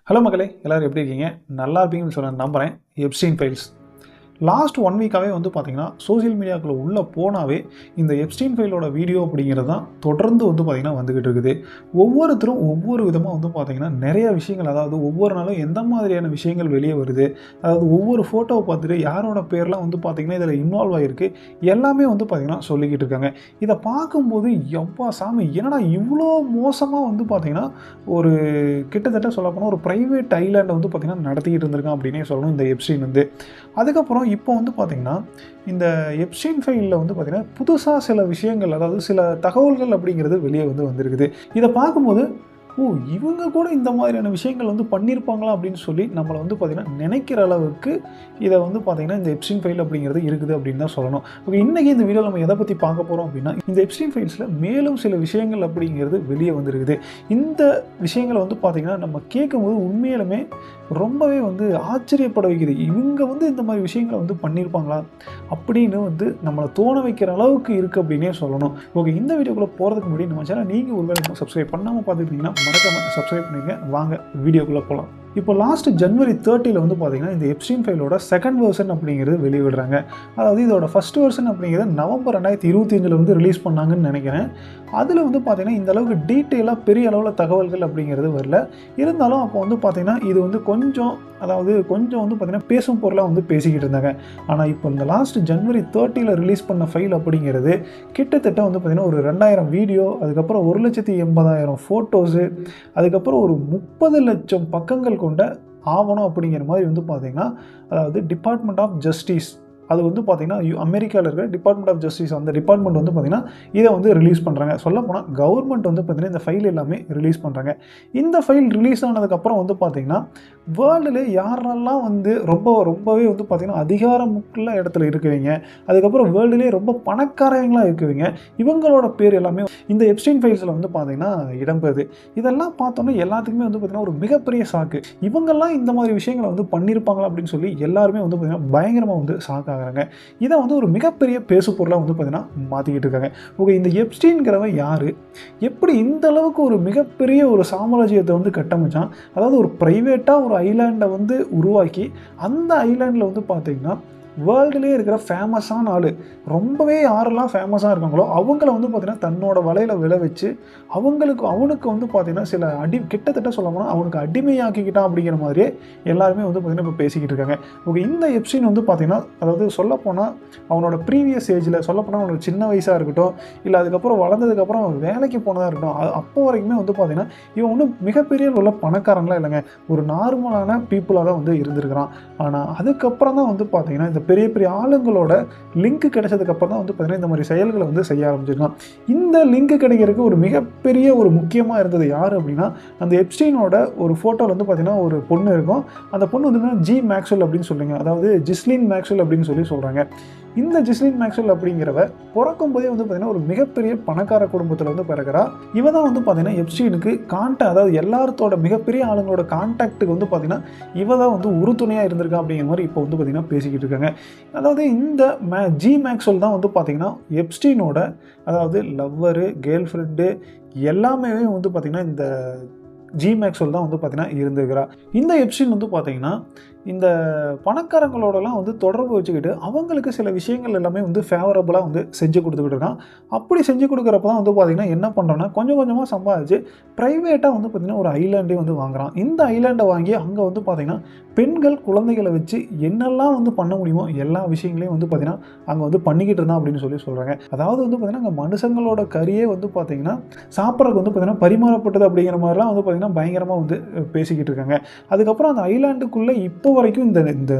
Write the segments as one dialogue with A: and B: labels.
A: Hello மக்களே, எல்லாரும் எப்படி இருக்கீங்க? நல்லா இருப்பீங்கன்னு சொல்ல நம்புகிறேன். எப்ஸ்டீன் ஃபைல்ஸ் லாஸ்ட் 1 வீக்காகவே வந்து பார்த்தீங்கன்னா, சோசியல் மீடியாக்குள்ளே உள்ளே போனாவே இந்த எப்ஸ்டீன் ஃபைலோட வீடியோ அப்படிங்கிறது தான் தொடர்ந்து வந்து பார்த்தீங்கன்னா வந்துக்கிட்டு இருக்குது. ஒவ்வொருத்தரும் ஒவ்வொரு விதமாக வந்து பார்த்தீங்கன்னா நிறைய விஷயங்கள், அதாவது ஒவ்வொரு நாளும் எந்த மாதிரியான விஷயங்கள் வெளியே வருது, அதாவது ஒவ்வொரு ஃபோட்டோவை பார்த்துட்டு யாரோட பேர்லாம் வந்து பார்த்தீங்கன்னா இதில் இன்வால்வ் ஆகிருக்கு எல்லாமே வந்து பார்த்தீங்கன்னா சொல்லிக்கிட்டு இருக்காங்க. இதை பார்க்கும்போது எவ்வா சாமி, என்னடா இவ்வளோ மோசமாக வந்து பார்த்தீங்கன்னா ஒரு கிட்டத்தட்ட சொல்லப்போனால் ஒரு ப்ரைவேட் ஐலாண்டை வந்து பார்த்தீங்கன்னா நடத்திக்கிட்டு இருந்திருக்கான் அப்படின்னே சொல்லணும் இந்த எப்ஸ்டீன் வந்து. அதுக்கப்புறம் இப்போ வந்து பார்த்திங்கன்னா இந்த எப்ஸ்டீன் ஃபைலில் வந்து பார்த்திங்கன்னா புதுசாக சில விஷயங்கள், அதாவது சில தகவல்கள் அப்படிங்கிறது வெளியே வந்திருக்குது. இதை பார்க்கும்போது இவங்க கூட இந்த மாதிரியான விஷயங்கள் வந்து பண்ணியிருப்பாங்களா அப்படின்னு சொல்லி நம்மளை வந்து பார்த்திங்கன்னா நினைக்கிற அளவுக்கு இதை வந்து பார்த்திங்கன்னா இந்த எப்ஸ்டீன் ஃபைல் அப்படிங்கிறது இருக்குது அப்படின்னு தான் சொல்லணும். ஓகே, இன்றைக்கி இந்த வீடியோவில் நம்ம எதை பற்றி பார்க்க போகிறோம் அப்படின்னா, இந்த எப்ஸ்டீன் ஃபைல்ஸில் மேலும் சில விஷயங்கள் அப்படிங்கிறது வெளியே வந்துருக்குது. இந்த விஷயங்களை வந்து பார்த்திங்கன்னா நம்ம கேட்கும்போது உண்மையிலுமே ரொம்பவே வந்து ஆச்சரியப்பட வைக்குது. இவங்க வந்து இந்த மாதிரி விஷயங்களை வந்து பண்ணியிருப்பாங்களா அப்படின்னு வந்து நம்மளை தோண வைக்கிற அளவுக்கு இருக்குது அப்படின்னே சொல்லணும். ஓகே, இந்த வீடியோக்குள்ளே போகிறதுக்கு முன்னாடி நம்ம சேனல் நீங்கள் ஒரு வேளை சப்ஸ்கிரைப் பண்ணாமல் பார்த்துக்கிட்டிங்கன்னா மறக்காம சப்ஸ்கிரைப் பண்ணிங்க. வாங்க வீடியோக்குள்ளே போகலாம். இப்போ லாஸ்ட் January 30 வந்து பார்த்தீங்கன்னா இந்த எப்ஸ்டீன் ஃபைலோட செகண்ட் வெர்ஷன் அப்படிங்கிறது வெளியிடுறாங்க. அதாவது இதோட ஃபர்ஸ்ட் வெர்ஷன் அப்படிங்கிறது நவம்பர் 2025 வந்து ரிலீஸ் பண்ணாங்கன்னு நினைக்கிறேன். அதில் வந்து பார்த்தீங்கன்னா இந்த அளவுக்கு டீட்டெயிலாக பெரிய அளவில் தகவல்கள் அப்படிங்கிறது வரல. இருந்தாலும் அப்போ வந்து பார்த்தீங்கன்னா இது வந்து கொஞ்சம் வந்து பார்த்தீங்கன்னா பேசும் பொருளாக வந்து பேசிக்கிட்டு இருந்தாங்க. ஆனால் இப்போ இந்த லாஸ்ட் January 30 ரிலீஸ் பண்ண ஃபைல் அப்படிங்கிறது கிட்டத்தட்ட வந்து பார்த்தீங்கன்னா ஒரு 2000 வீடியோ, அதுக்கப்புறம் 1,80,000 ஃபோட்டோஸு, அதுக்கப்புறம் ஒரு 30 லட்சம் பக்கங்கள் கொண்ட ஆவணம் அப்படிங்கிற மாதிரி வந்து பார்த்தீங்கன்னா, அதாவது டிபார்ட்மெண்ட் ஆஃப் ஜஸ்டிஸ், அது வந்து பார்த்தீங்கன்னா அமெரிக்காவில் இருக்கிற டிபார்ட்மெண்ட் ஆஃப் ஜஸ்டிஸ், அந்த டிபார்ட்மெண்ட் வந்து பார்த்தீங்கன்னா இதை வந்து ரிலீஸ் பண்ணுறாங்க. சொல்லப்போனால் கவர்மெண்ட் வந்து பார்த்தீங்கன்னா இந்த ஃபைல் எல்லாமே ரிலீஸ் பண்ணுறாங்க. இந்த ஃபைல் ரிலீஸ் ஆனதுக்கப்புறம் வந்து பார்த்தீங்கன்னா வேர்ல்டுலே யாரெல்லாம் வந்து ரொம்பவே வந்து பார்த்தீங்கன்னா அதிகாரமுள்ள இடத்துல இருக்குவீங்க, அதுக்கப்புறம் வேர்ல்டுலேயே ரொம்ப பணக்காரங்களாக இருக்குவீங்க, இவங்களோட பேர் எல்லாமே இந்த எப்ஸ்டீன் ஃபைல்ஸில் வந்து பார்த்தீங்கன்னா இடம்பெறுது. இதெல்லாம் பார்த்தோன்னா எல்லாத்துக்குமே வந்து பார்த்தீங்கன்னா ஒரு மிகப்பெரிய ஷாக்கு. இவங்கெல்லாம் இந்த மாதிரி விஷயங்களை வந்து பண்ணியிருப்பாங்களா அப்படின்னு சொல்லி எல்லாருமே வந்து பார்த்தீங்கன்னா பயங்கரமாக வந்து ஷாக் ஆகிறாங்க. இதை வந்து ஒரு மிகப்பெரிய பேசு பொருளாக வந்து பார்த்தீங்கன்னா மாற்றிக்கிட்டு இருக்காங்க. ஓகே, இந்த எப்ஸ்டீன்கிறவன் யார், எப்படி இந்த அளவுக்கு ஒரு மிகப்பெரிய ஒரு சாம்ராஜ்யத்தை வந்து கட்டமைச்சான், அதாவது ஒரு ப்ரைவேட்டாக ஒரு ஐலாண்டை வந்து உருவாக்கி அந்த ஐலாண்டில் வந்து பார்த்தீங்கன்னா வேர்ல்டுலேயே இருக்கிற ஃபேமஸான ஆள், ரொம்பவே யாரெல்லாம் ஃபேமஸாக இருக்காங்களோ அவங்கள வந்து பார்த்திங்கன்னா தன்னோட வலையில் விழ வச்சு அவனுக்கு வந்து பார்த்திங்கன்னா சில கிட்டத்தட்ட சொல்ல போனால் அவனுக்கு அடிமையாக்கிக்கிட்டான் அப்படிங்கிற மாதிரியே எல்லாருமே வந்து பார்த்திங்கன்னா இப்போ பேசிக்கிட்டு இருக்காங்க. ஓகே, இந்த எப்ஸ்டீன் வந்து பார்த்திங்கன்னா அதாவது சொல்லப்போனால் அவனோட ப்ரீவியஸ் ஏஜில் சொல்லப்போனால் அவனோட சின்ன வயசாக இருக்கட்டும், இல்லை அதுக்கப்புறம் வளர்ந்ததுக்கப்புறம் அவன் வேலைக்கு போனதாக இருக்கட்டும், அப்போ வரைக்குமே வந்து பார்த்திங்கன்னா இவன் ஒன்றும் மிகப்பெரிய உள்ள பணக்காரங்களாம் இல்லைங்க, ஒரு நார்மலான பீப்புளாக தான் வந்து இருந்திருக்கிறான். ஆனால் அதுக்கப்புறம் தான் வந்து பார்த்திங்கன்னா இந்த பெரிய பெரிய ஆளுங்களோட லிங்க் கிடைச்சதுக்கப்புறம் தான் வந்து பார்த்தீங்கன்னா இந்த மாதிரி செயல்களை வந்து செய்ய ஆரம்பிச்சிருக்கான். இந்த லிங்க் கிடைக்கிறதுக்கு ஒரு மிகப்பெரிய ஒரு முக்கியமாக இருந்தது யார் அப்படின்னா, அந்த எப்ஸ்டீனோட ஒரு ஃபோட்டோவில் வந்து பார்த்தீங்கன்னா ஒரு பொண்ணு இருக்கும். அந்த பொண்ணு வந்து ஜி மேக்ஸ்வெல் அப்படின்னு சொல்லுங்க, அதாவது ஜிஸ்லின் மேக்ஸ்வெல் அப்படின்னு சொல்கிறாங்க. இந்த ஜிஸ்லின் மேக்ஸ்வெல் அப்படிங்கிறவ பிறக்கும் போதே வந்து பார்த்தீங்கன்னா ஒரு மிகப்பெரிய பணக்கார குடும்பத்தில் வந்து பிறக்கிறா. இவ தான் வந்து பார்த்தீங்கன்னா எப்ஸ்டீனுக்கு அதாவது எல்லாத்தோட மிகப்பெரிய ஆளுங்களோட கான்டாக்டுக்கு வந்து பார்த்தீங்கன்னா இவ தான் வந்து உறுதுணையாக இருந்திருக்கா அப்படிங்கிற மாதிரி இப்போ வந்து பார்த்தீங்கன்னா பேசிக்கிட்டு இருக்காங்க. அதாவது இந்த ஜி மேக்ஸ்வெல் தான் வந்து பார்த்தீங்கன்னா எப்ஸ்டீனோட அதாவது லவ்வரு, கேர்ள் ஃப்ரெண்டு எல்லாமே வந்து பார்த்தீங்கன்னா இந்த ஜி மேக்ஸ்வெல் தான் வந்து பார்த்தீங்கன்னா இருந்திருக்கிறா. இந்த எப்ஸ்டீன் வந்து பார்த்தீங்கன்னா இந்த பணக்காரங்களோடலாம் வந்து தொடர்பு வச்சுக்கிட்டு அவங்களுக்கு சில விஷயங்கள் எல்லாமே வந்து ஃபேவரபுளாக வந்து செஞ்சு கொடுத்துக்கிட்டு இருக்கான். அப்படி செஞ்சு கொடுக்குறப்ப தான் வந்து பார்த்திங்கன்னா என்ன பண்ணுறான்னா கொஞ்சம் கொஞ்சமாக சம்பாதிச்சு ப்ரைவேட்டாக வந்து பார்த்திங்கன்னா ஒரு ஐலாண்டே வந்து வாங்குறான். இந்த ஐலாண்டை வாங்கி அங்கே வந்து பார்த்திங்கன்னா பெண்கள் குழந்தைகளை வச்சு என்னெல்லாம் வந்து பண்ண முடியுமோ எல்லா விஷயங்களையும் வந்து பார்த்திங்கன்னா அங்கே வந்து பண்ணிக்கிட்டு இருந்தான் அப்படின்னு சொல்கிறாங்க. அதாவது வந்து பார்த்திங்கன்னா அங்கே மனுஷங்களோட கறியே வந்து பார்த்திங்கன்னா சாப்பிட்றதுக்கு வந்து பார்த்திங்கன்னா பரிமாறப்பட்டது அப்படிங்கிற மாதிரிலாம் வந்து பார்த்திங்கன்னா பயங்கரமாக வந்து பேசிக்கிட்டு இருக்காங்க. அதுக்கப்புறம் அந்த ஐலாண்டுக்குள்ளே இப்போ வரைக்கும் இந்த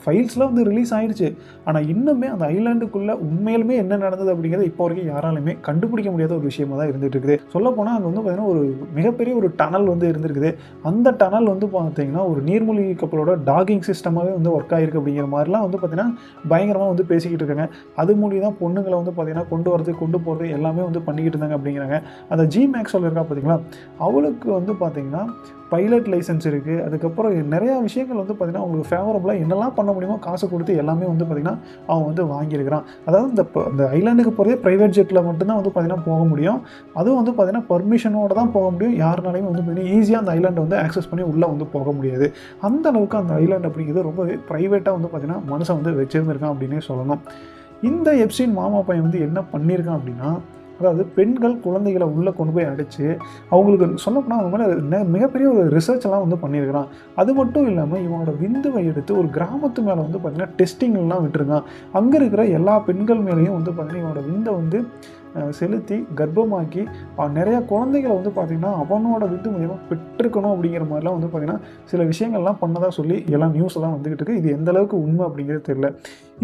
A: ஃபைல்ஸ்லாம் வந்து ரிலீஸ் ஆயிடுச்சு. ஆனால் இன்னுமே அந்த ஐலாண்டுக்குள்ளே உண்மையிலுமே என்ன நடந்தது அப்படிங்கிறது இப்போ வரைக்கும் யாராலுமே கண்டுபிடிக்க முடியாத ஒரு விஷயமாக தான் இருந்துகிட்டு இருக்குது. சொல்லப்போனால் அங்கே வந்து பார்த்திங்கன்னா ஒரு மிகப்பெரிய ஒரு டனல் வந்து இருந்திருக்குது. அந்த டனல் வந்து பார்த்திங்கன்னா ஒரு நீர்மூழ்கி கப்பலோட டாகிங் சிஸ்டமாகவே வந்து ஒர்க் ஆகிருக்கு அப்படிங்கிற மாதிரிலாம் வந்து பார்த்திங்கன்னா பயங்கரமாக வந்து பேசிக்கிட்டு இருக்காங்க. அது மூலியம் தான் பொண்ணுங்களை வந்து பார்த்திங்கன்னா கொண்டு போகிறது எல்லாமே வந்து பண்ணிக்கிட்டு இருந்தாங்க அப்படிங்கிறாங்க. அந்த ஜி மேக்ஸ்வெல் இருக்கா பார்த்தீங்களா, அவளுக்கு வந்து பார்த்திங்கன்னா பைலட் லைசன்ஸ் இருக்குது. அதுக்கப்புறம் நிறையா விஷயங்கள் வந்து பார்த்திங்கன்னா பார்த்திங்கன்னா அவங்களுக்கு ஃபேவரபுளாக என்னெல்லாம் பண்ண முடியுமோ காசு கொடுத்து எல்லாமே வந்து பார்த்திங்கன்னா அவன் வந்து வாங்கியிருக்கிறான். அதாவது இந்த ஐலாண்டுக்கு போகிறதே ப்ரைவேட் ஜெட்டில் மட்டும்தான் வந்து பார்த்திங்கன்னா போக முடியும். அதுவும் வந்து பார்த்திங்கன்னா பர்மிஷனோடு தான் போக முடியும். யாருனாலையும் வந்து பார்த்திங்கன்னா ஈஸியாக அந்த ஐலாண்டை வந்து ஆக்சஸ் பண்ணி உள்ளே வந்து போக முடியாது. அந்த அளவுக்கு அந்த ஐலாண்ட் அப்படிங்கிறது ரொம்பவே ப்ரைவேட்டாக வந்து பார்த்திங்கன்னா மனுஷன் வந்து வச்சுருந்துருக்கான் அப்படின்னே சொல்லணும். இந்த எப்ஸ்டீன் மாமா பையன் வந்து என்ன பண்ணியிருக்கான் அப்படின்னா, அதாவது பெண்கள் குழந்தைகளை உள்ளே கொண்டு போய் அடித்து அவங்களுக்கு சொல்லப்போனால் அவங்க மேலே மிகப்பெரிய ஒரு ரிசர்ச்லாம் வந்து பண்ணியிருக்கிறான். அது மட்டும் இல்லாமல் இவனோட விந்துவை எடுத்து ஒரு கிராமத்து மேலே வந்து பார்த்திங்கன்னா டெஸ்டிங்லாம் விட்டுருக்கான். அங்கே இருக்கிற எல்லா பெண்கள் மேலேயும் வந்து பார்த்திங்கன்னா இவனோட விந்தை வந்து செலுத்தி கர்ப்பமாக்கி நிறையா குழந்தைகளை வந்து பார்த்திங்கன்னா அவனோட விந்து மூலியமாக பெற்றிருக்கணும் அப்படிங்கிற மாதிரிலாம் வந்து பார்த்திங்கன்னா சில விஷயங்கள்லாம் பண்ணதாக சொல்லி எல்லாம் நியூஸ் எல்லாம் வந்துக்கிட்டு இருக்குது. இது எந்த அளவுக்கு உண்மை அப்படிங்கிறது தெரியல.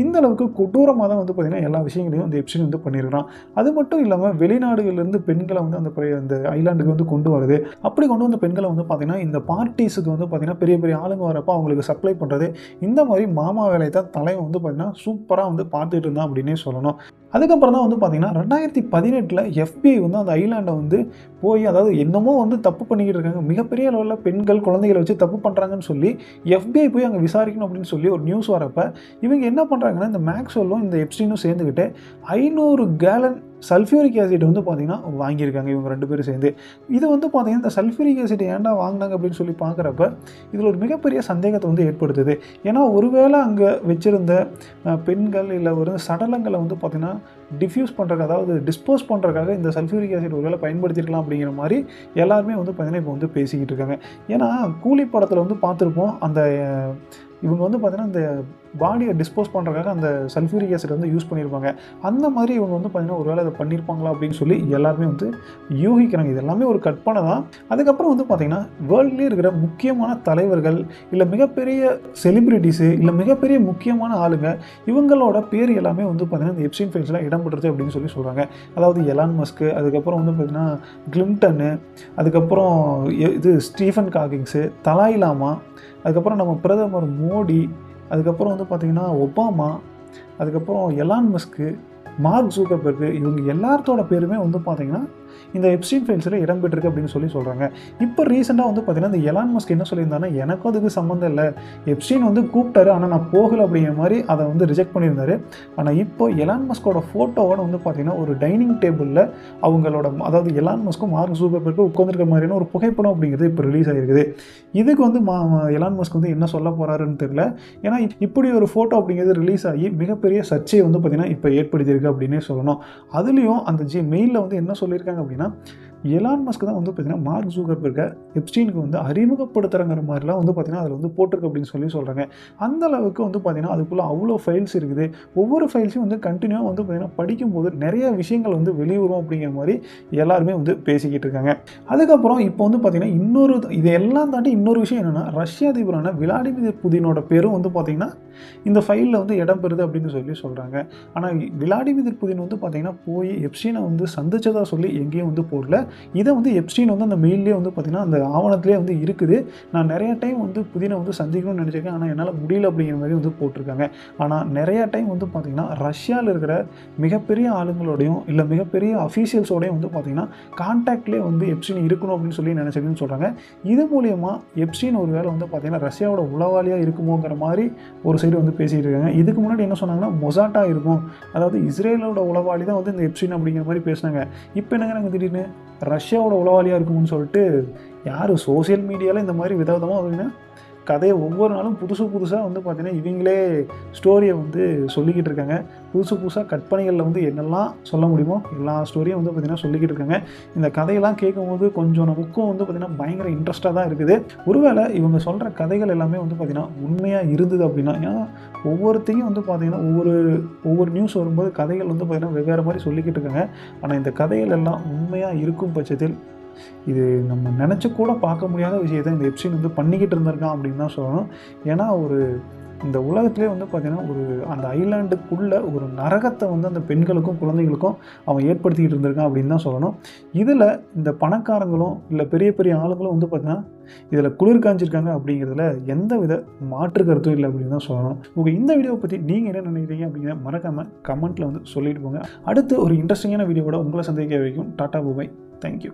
A: இந்த அளவுக்கு கொடூரமாக தான் வந்து பார்த்திங்கன்னா எல்லா விஷயங்களையும் இந்த எப்ஸ்டீன் வந்து பண்ணியிருக்கிறான். அது மட்டும் இல்லாமல் வெளிநாடுகள்லேருந்து பெண்களை வந்து அந்த ஐலாண்டுக்கு வந்து கொண்டு வருது. அப்படி கொண்டு வந்த பெண்களை வந்து பார்த்திங்கன்னா இந்த பார்ட்டிஸுக்கு வந்து பார்த்திங்கன்னா பெரிய பெரிய ஆளுங்க வரப்போ அவங்களுக்கு சப்ளை பண்ணுறது, இந்த மாதிரி மாமா வேலையை தான் தலைவன் வந்து பார்த்திங்கன்னா சூப்பராக வந்து பார்த்துட்டு இருந்தான் அப்படின்னே சொல்லணும். அதுக்கப்புறம் தான் வந்து பார்த்திங்கன்னா 2018 FBI வந்து அந்த ஐலாண்டை வந்து போய், அதாவது என்னமோ வந்து தப்பு பண்ணிக்கிட்டு இருக்காங்க, மிகப்பெரிய அளவில் பெண்கள் குழந்தைகளை வச்சு தப்பு பண்ணுறாங்கன்னு சொல்லி FBI போய் அங்கே விசாரிக்கணும் அப்படின்னு சொல்லி ஒரு நியூஸ் வரப்போ இவங்க என்ன பண்ணுறாங்கன்னா இந்த மேக்ஸ்வெல்லும் இந்த எப்ஸ்டீனும் சேர்ந்துக்கிட்டு 500 கேலன் சல்ஃபியூரிக் ஆசிட் வந்து பார்த்திங்கன்னா வாங்கியிருக்காங்க இவங்க 2 பேரும் சேர்ந்து. இது வந்து பார்த்திங்கன்னா இந்த சல்ஃபியூரிக் ஆசிட் ஏன்டா வாங்கினாங்க அப்படின்னு சொல்லி பார்க்குறப்ப இதில் ஒரு மிகப்பெரிய சந்தேகத்தை வந்து ஏற்படுத்துது. ஏன்னா ஒருவேளை அங்கே வச்சுருந்த பெண்கள் இல்லை ஒரு சடலங்களை வந்து பார்த்திங்கன்னா டிஃப்யூஸ் பண்ணுறதுக்கு, அதாவது டிஸ்போஸ் பண்ணுறதுக்காக இந்த சல்ஃபியூரிக் ஆசிட் ஒருவேளை பயன்படுத்திருக்கலாம் அப்படிங்கிற மாதிரி எல்லாருமே வந்து பார்த்திங்கன்னா இப்போ வந்து பேசிக்கிட்டு இருக்காங்க. ஏன்னா கூலி படத்தில் வந்து பார்த்துருப்போம், அந்த இவங்க வந்து பார்த்திங்கன்னா இந்த பாடியை டிஸ்போஸ் பண்ணுறதுக்காக அந்த சல்ஃபியூரிக் ஆசிட் வந்து யூஸ் பண்ணியிருப்பாங்க. அந்த மாதிரி இவங்க வந்து பார்த்திங்கன்னா ஒரு வேளை அதை பண்ணியிருப்பாங்களா அப்படின்னு சொல்லி எல்லாருமே வந்து யூகிக்கிறாங்க. இது எல்லாமே ஒரு கற்பனை தான். அதுக்கப்புறம் வந்து பார்த்திங்கன்னா வேர்ல்ட்லேயே இருக்கிற முக்கியமான தலைவர்கள் இல்லை மிகப்பெரிய செலிப்ரிட்டிஸு இல்லை மிகப்பெரிய முக்கியமான ஆளுங்க இவங்களோட பேர் எல்லாமே வந்து பார்த்திங்கன்னா இந்த எப்ஸ்டீன் ஃபைல்ஸில் இடம்பெறுது அப்படின்னு சொல்லி சொல்கிறாங்க. அதாவது எலான் மஸ்க்கு, அதுக்கப்புறம் வந்து பார்த்திங்கன்னா கிளின்டனு, அதுக்கப்புறம் இது ஸ்டீஃபன் ஹாக்கிங்ஸு, தலாய் லாமா, அதுக்கப்புறம் நம்ம பிரதமர் மோடி, அதுக்கப்புறம் வந்து பார்த்திங்கன்னா ஒபாமா, அதுக்கப்புறம் எலான் மஸ்க்கு, மார்க் ஜூக்கர்பர்க், இவங்க எல்லாத்தோட பேருமே வந்து பார்த்திங்கன்னா இந்த எப்ஸ்டீன் ஃபைல்ஸில் இடம்பெற்றிருக்கு அப்படின்னு சொல்லி சொல்கிறாங்க. இப்போ ரீசெண்டாக வந்து பார்த்திங்கன்னா இந்த எலான் மஸ்க் என்ன சொல்லியிருந்தாருன்னா, எனக்கும் அதுக்கு சம்மந்தம் இல்லை, எப்ஸ்டீன் வந்து கூப்பிட்டாரு ஆனால் நான் போகலை அப்படிங்கிற மாதிரி அதை வந்து ரிஜெக்ட் பண்ணியிருந்தாரு. ஆனால் இப்போ எலான் மஸ்கோட ஃபோட்டோவோட வந்து பார்த்திங்கன்னா ஒரு டைனிங் டேபிளில் அவங்களோட, அதாவது எலான் மஸ்க்கும் மார்க் ஜூக்கர்பர்க்கும் உட்காந்துருக்க மாதிரியான ஒரு புகைப்படம் அப்படிங்கிறது இப்போ ரிலீஸ் ஆகிருக்குது. இதுக்கு வந்து எலான் மஸ்க் வந்து என்ன சொல்ல போகிறாருன்னு தெரியல. ஏன்னா இப்படி ஒரு ஃபோட்டோ அப்படிங்கிறது ரிலீஸ் ஆகி மிகப்பெரிய சர்ச்சையை வந்து பார்த்திங்கன்னா இப்போ ஏற்படுத்தியிருக்கு அப்படின்னே சொல்லணும். அதுலேயும் அந்த மெயிலில் வந்து என்ன சொல்லியிருக்காங்க அப்படின்னா, எலான் மஸ்க் தான் வந்து பார்த்திங்கன்னா மார்க் ஜூக்கர்பர்க்கை எப்ஸ்டீனுக்கு வந்து அறிமுகப்படுத்துகிறங்கிற மாதிரிலாம் வந்து பார்த்திங்கன்னா அதில் வந்து போட்டிருக்கு அப்படின்னு சொல்லி சொல்கிறாங்க. அந்த அளவுக்கு வந்து பார்த்திங்கன்னா அதுக்குள்ளே அவ்வளோ ஃபைல்ஸ் இருக்குது. ஒவ்வொரு ஃபைல்ஸையும் வந்து கண்டினியூவாக வந்து பார்த்திங்கன்னா படிக்கும்போது நிறைய விஷயங்கள் வந்து வெளிவரும் அப்படிங்கிற மாதிரி எல்லாருமே வந்து பேசிக்கிட்டு இருக்காங்க. அதுக்கப்புறம் இப்போ வந்து பார்த்திங்கன்னா இதெல்லாம் தாண்டி இன்னொரு விஷயம் என்னென்னா, ரஷ்ய அதிபரான விளாடிமிர் புதினோட பேரும் வந்து பார்த்திங்கன்னா இந்த ஃபைலில் வந்து இடம்பெறுது அப்படின்னு சொல்லி சொல்கிறாங்க. ஆனால் விளாடிமிர் புதின் வந்து பார்த்திங்கன்னா போய் எப்ஸ்டீனை வந்து சந்திச்சதாக சொல்லி எங்கேயும் வந்து போடல. இதை வந்து எப்ஸ்டீன் வந்து அந்த மெயிலே வந்து பார்த்திங்கன்னா அந்த ஆவணத்திலே வந்து இருக்குது. நான் நிறைய டைம் வந்து புதினை வந்து சந்திக்கணும்னு நினச்சிருக்கேன், ஆனால் என்னால் முடியல அப்படிங்கிற மாதிரி வந்து போட்டிருக்காங்க. ஆனால் நிறையா டைம் வந்து பார்த்திங்கன்னா ரஷ்யாவில் இருக்கிற மிகப்பெரிய ஆளுங்களோடையும் இல்லை மிகப்பெரிய அஃபீஷியல்ஸோடையும் வந்து பார்த்திங்கன்னா கான்டாக்ட்லேயே வந்து எப்ஸ்டீன் இருக்கணும் அப்படின்னு சொல்லி நினச்சிருக்குன்னு சொல்கிறாங்க. இது மூலியமாக எப்ஸ்டீன் ஒரு வேளை வந்து பார்த்திங்கன்னா ரஷ்யாவோட உளவாளியாக இருக்குமோங்கிற மாதிரி ஒரு சைடு வந்து பேசிகிட்டு இருக்காங்க. இதுக்கு முன்னாடி என்ன சொன்னாங்கன்னா மொசாட்டா இருக்கும், அதாவது இஸ்ரேலோட உளவாளி தான் வந்து இந்த எப்ஸ்டீன் அப்படிங்கிற மாதிரி பேசினாங்க. இப்போ என்னங்க நாங்கள் திடீர்னு ரஷ்யாவோட உளவாளியாக இருக்கும்னு சொல்லிட்டு யார் சோசியல் மீடியாவில் இந்த மாதிரி விதவிதமாக அப்படின்னா கதையை ஒவ்வொரு நாளும் புதுசாக வந்து பார்த்திங்கன்னா இவங்களே ஸ்டோரியை வந்து சொல்லிக்கிட்டு இருக்காங்க. புதுசாக கற்பனைகளில் வந்து என்னெல்லாம் சொல்ல முடியுமோ எல்லா ஸ்டோரியும் வந்து பார்த்திங்கன்னா சொல்லிக்கிட்டு இருக்காங்க. இந்த கதையெல்லாம் கேட்கும்போது கொஞ்சம் நமக்கும் வந்து பார்த்திங்கன்னா பயங்கர இன்ட்ரெஸ்ட்டாக தான் இருக்குது. ஒருவேளை இவங்க சொல்கிற கதைகள் எல்லாமே வந்து பார்த்திங்கன்னா உண்மையாக இருந்தது அப்படின்னா, ஏன்னா ஒவ்வொருத்தையும் வந்து பார்த்திங்கன்னா ஒவ்வொரு நியூஸ் வரும்போது கதைகள் வந்து பார்த்திங்கன்னா வெவ்வேறு மாதிரி சொல்லிக்கிட்டு இருக்காங்க. ஆனால் இந்த கதைகள் எல்லாம் உண்மையாக இருக்கும் பட்சத்தில் இது நம்ம நினச்சி கூட பார்க்க முடியாத விஷயத்தை இந்த எப்ஸ்டீன் வந்து பண்ணிக்கிட்டு இருந்திருக்கான் அப்படின்னு தான் சொல்லணும். ஏன்னா இந்த உலகத்திலே வந்து பார்த்திங்கன்னா அந்த ஐலாண்டுக்குள்ளே ஒரு நரகத்தை வந்து அந்த பெண்களுக்கும் குழந்தைகளுக்கும் அவன் ஏற்படுத்திக்கிட்டு இருந்திருக்கான் அப்படின்னு தான் சொல்லணும். இதில் இந்த பணக்காரங்களும் இல்லை பெரிய பெரிய ஆளுங்களும் வந்து பார்த்திங்கன்னா இதில் குளிர் காஞ்சிருக்காங்க அப்படிங்கிறதுல எந்த வித மாற்று கருத்தும் இல்லை அப்படின்னு தான் சொல்லணும். உங்கள் இந்த வீடியோவை பற்றி நீங்கள் என்ன நினைக்கிறீங்க அப்படிங்கிற மறக்காமல் கமெண்ட்டில் வந்து சொல்லிட்டு போங்க. அடுத்து ஒரு இன்ட்ரெஸ்டிங்கான வீடியோவோட உங்களை சந்திக்க வரைக்கும் டாடா பாய், தேங்க்யூ.